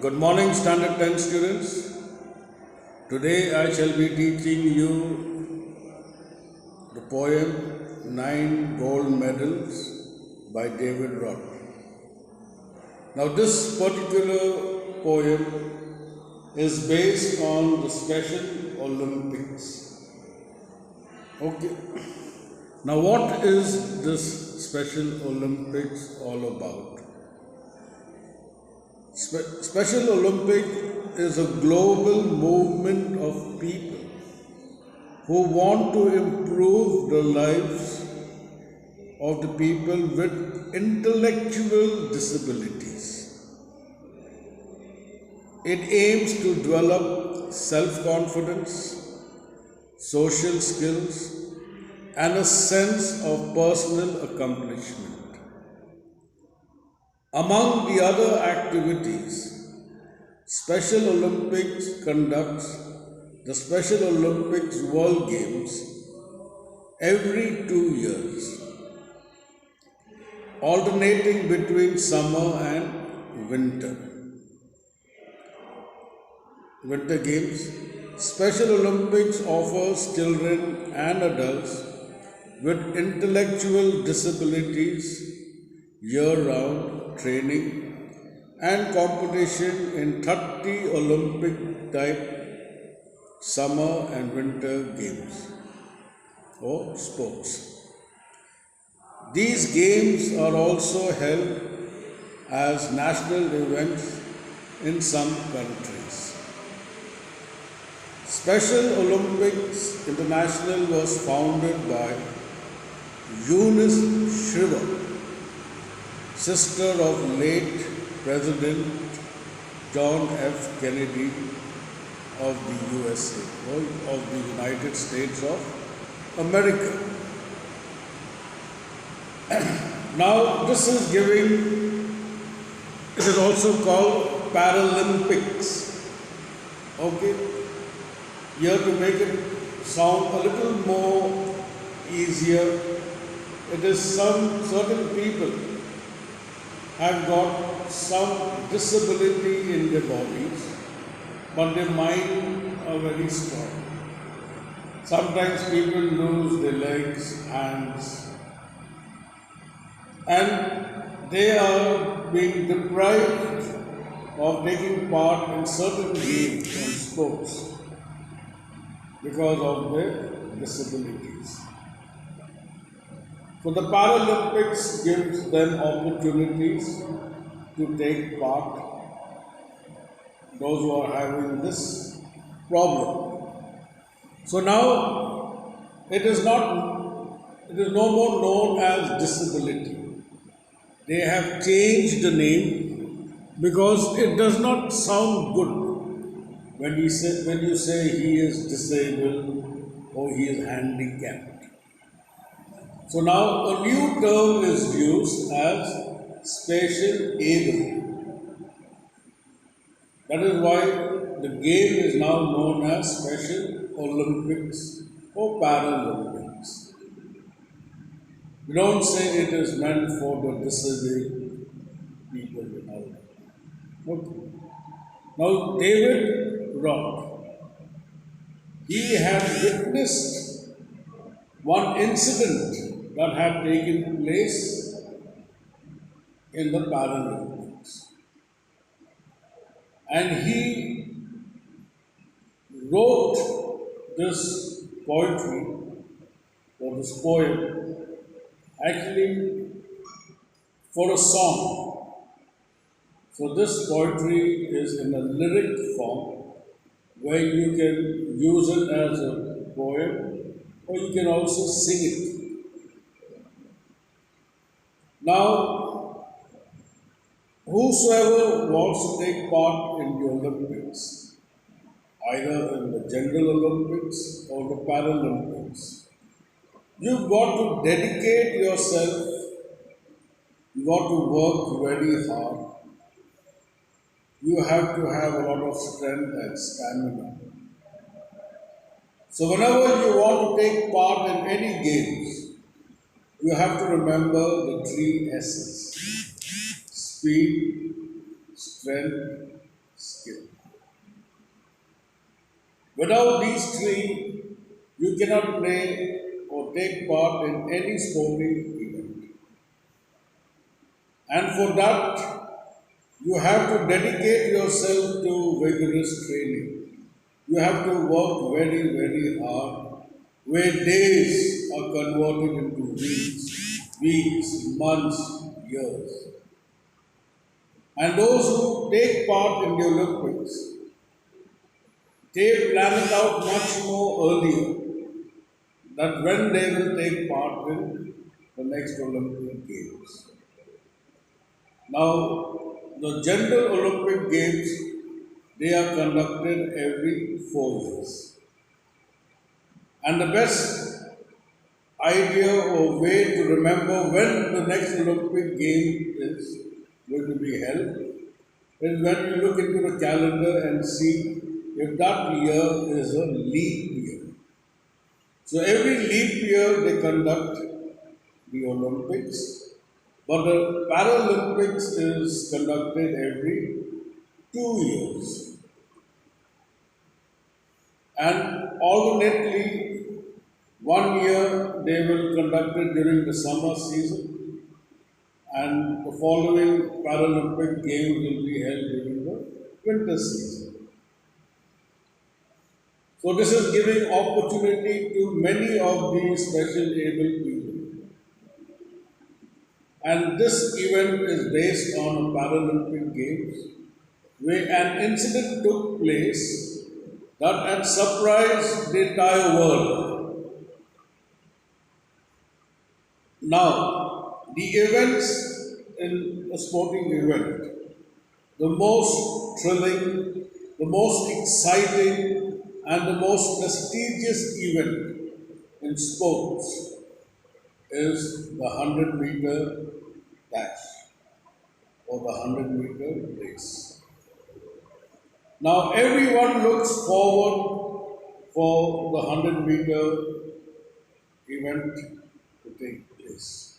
Good morning, Standard 10 students. Today I shall be teaching you the poem Nine Gold Medals by David Roth. Now, this particular poem is based on the Special Olympics. Okay. Now, what is this Special Olympics all about? Special Olympic is a global movement of people who want to improve the lives of the people with intellectual disabilities. It aims to develop self-confidence, social skills, and a sense of personal accomplishment. Among the other activities, Special Olympics conducts the Special Olympics World Games every 2 years, alternating between summer and winter games. Special Olympics offers children and adults with intellectual disabilities year-round training and competition in 30 Olympic type summer and winter games or sports. These games are also held as national events in some countries. Special Olympics International was founded by Eunice Shriver, sister of late President John F. Kennedy of the USA, or of the United States of America. Now, this is it is also called Paralympics. Okay? Here to make it sound a little more easier, it is some certain people have got some disability in their bodies, but their mind are very strong. Sometimes people lose their legs, hands, and they are being deprived of taking part in certain games and sports because of their disabilities. So the Paralympics gives them opportunities to take part, those who are having this problem. So now it is no more known as disability. They have changed the name because it does not sound good when you say he is disabled or he is handicapped. So now a new term is used as spatial able. That is why the game is now known as Special Olympics or Paralympics. We don't say it is meant for the disabled people and all that. Okay. Now David Roth, he had witnessed one incident that had taken place in the Paralympics. And he wrote this poetry or this poem actually for a song. So this poetry is in a lyric form where you can use it as a poem or you can also sing it. Now, whosoever wants to take part in the Olympics, either in the General Olympics or the Paralympics, you've got to dedicate yourself, you've got to work very hard, you have to have a lot of strength and stamina. So whenever you want to take part in any games, you have to remember the three S's: speed, strength, skill. Without these three, you cannot play or take part in any sporting event. And for that, you have to dedicate yourself to vigorous training. You have to work very, very hard, where days are converted into weeks, months, years. And those who take part in the Olympics, they plan it out much more earlier that when they will take part in the next Olympic Games. Now, the General Olympic Games, they are conducted every 4 years. And the best idea or way to remember when the next Olympic game is going to be held is when you look into the calendar and see if that year is a leap year. So every leap year they conduct the Olympics, but the Paralympics is conducted every 2 years. And alternately, 1 year they will conduct it during the summer season, and the following Paralympic Games will be held during the winter season. So this is giving opportunity to many of these special able people. And this event is based on a Paralympic Games where an incident took place that had surprised the entire world. Now, the events in a sporting event, the most thrilling, the most exciting, and the most prestigious event in sports is the 100-meter dash or the 100-meter race. Now, everyone looks forward for the 100-meter event to take place.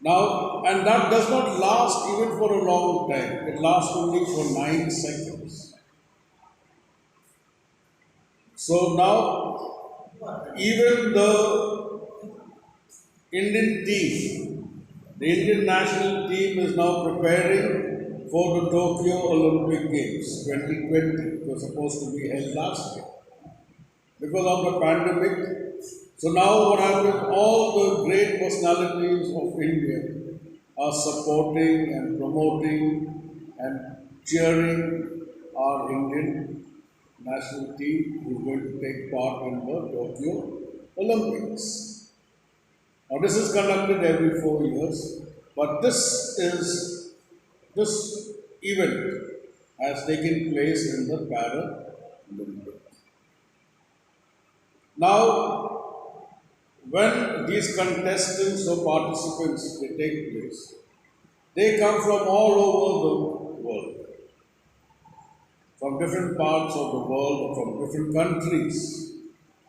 Now, and that does not last even for a long time. It lasts only for 9 seconds. So now, even the Indian team, the Indian national team is now preparing for the Tokyo Olympic Games 2020. It was supposed to be held last year. Because of the pandemic, so now what happens, all the great personalities of India are supporting and promoting and cheering our Indian national team who is going to take part in the Tokyo Olympics. Now this is conducted every 4 years, but this event has taken place in the Paralympics. Now, when these contestants or participants they take place, they come from all over the world, from different parts of the world, from different countries.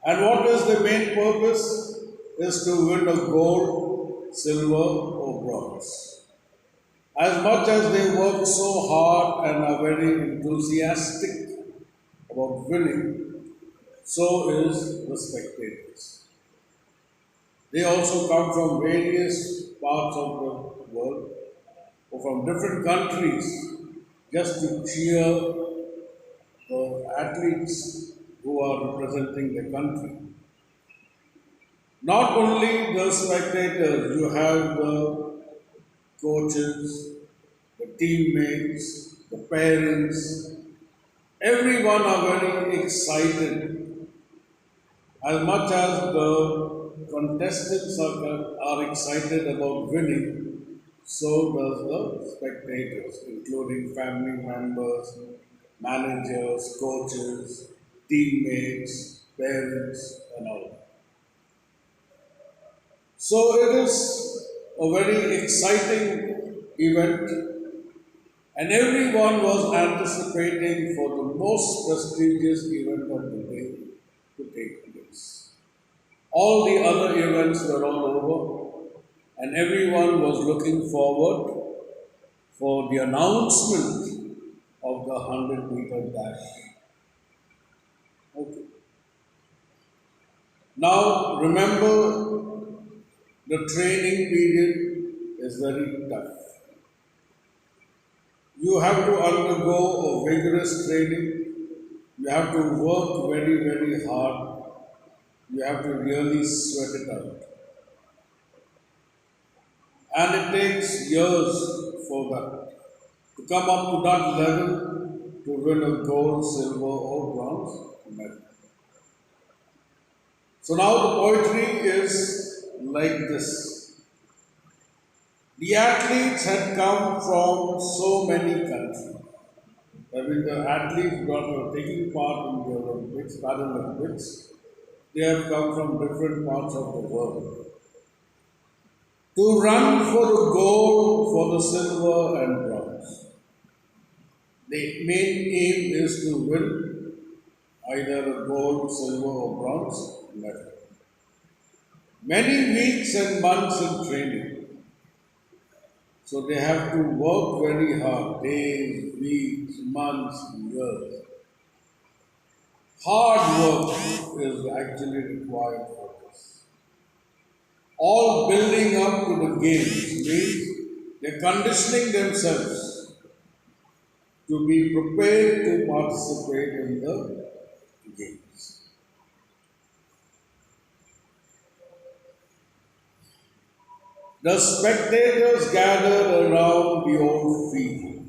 And what is the main purpose? Is to win a gold, silver, or bronze. As much as they work so hard and are very enthusiastic about winning, so is the spectators. They also come from various parts of the world or from different countries just to cheer the athletes who are representing the country. Not only the spectators, you have the coaches, the teammates, the parents, everyone are very excited. As much as the contestants are excited about winning, so does the spectators, including family members, managers, coaches, teammates, parents, and all. So it is a very exciting event, and everyone was anticipating for the most prestigious event of the day to take place. All the other events were all over, and everyone was looking forward for the announcement of the 100-meter dash. Okay. Now remember, the training period is very tough. You have to undergo a vigorous training. You have to work very, very hard. You have to really sweat it out. And it takes years for that. To come up to that level to win a gold, silver, or bronze medal. So now the poetry is like this. The athletes had come from so many countries. I mean, the athletes that are taking part in the Olympics, Paralympics, they have come from different parts of the world. To run for the gold, for the silver and bronze. The main aim is to win either a gold, silver, or bronze medal. Many weeks and months in training. So they have to work very hard, days, weeks, months, years. Hard work is actually required for this. All building up to the games means they're conditioning themselves to be prepared to participate in the games. The spectators gathered around the old field.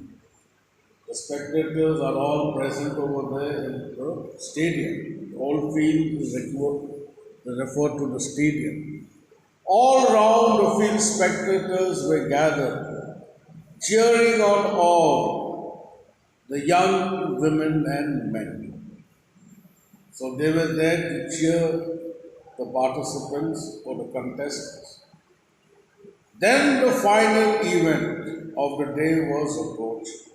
The spectators are all present over there in the stadium. The old field is referred to the stadium. All round the field, spectators were gathered, cheering on all the young women and men. So they were there to cheer the participants or the contestants. Then the final event of the day was approaching.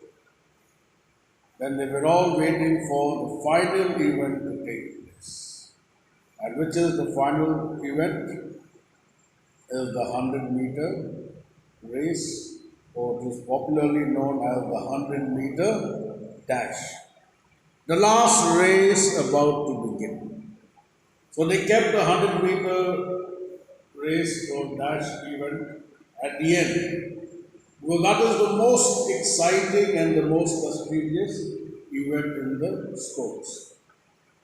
Then they were all waiting for the final event to take place. And which is the final event? Is the 100-meter race, or it is popularly known as the 100-meter dash. The last race about to begin. So they kept the 100-meter race or dash event at the end. Because that is the most exciting and the most prestigious event in the sports.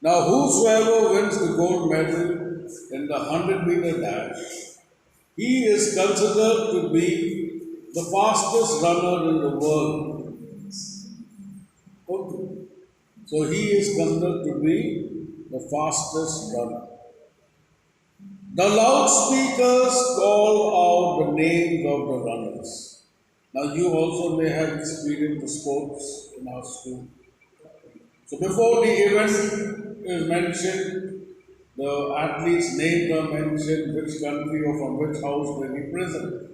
Now, whosoever wins the gold medal in the 100-meter dash, he is considered to be the fastest runner in the world. Okay. So he is considered to be the fastest runner. The loudspeakers call out the names of the runners. Now you also may have experienced the sports in our school. So before the event is mentioned, the athletes' names are mentioned, which country or from which house they represent.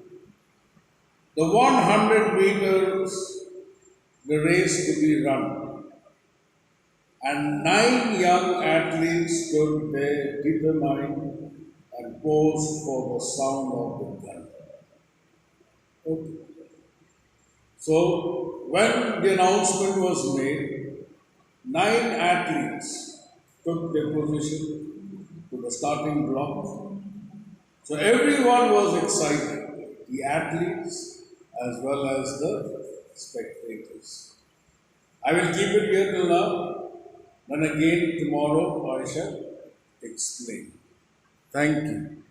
The 100 meters, the race to be run. And 9 young athletes stood there determined and posed for the sound of the gun. Okay. So when the announcement was made, 9 athletes took their position to the starting block. So everyone was excited, the athletes as well as the spectators. I will keep it here till now. Then again tomorrow I shall explain. Thank you.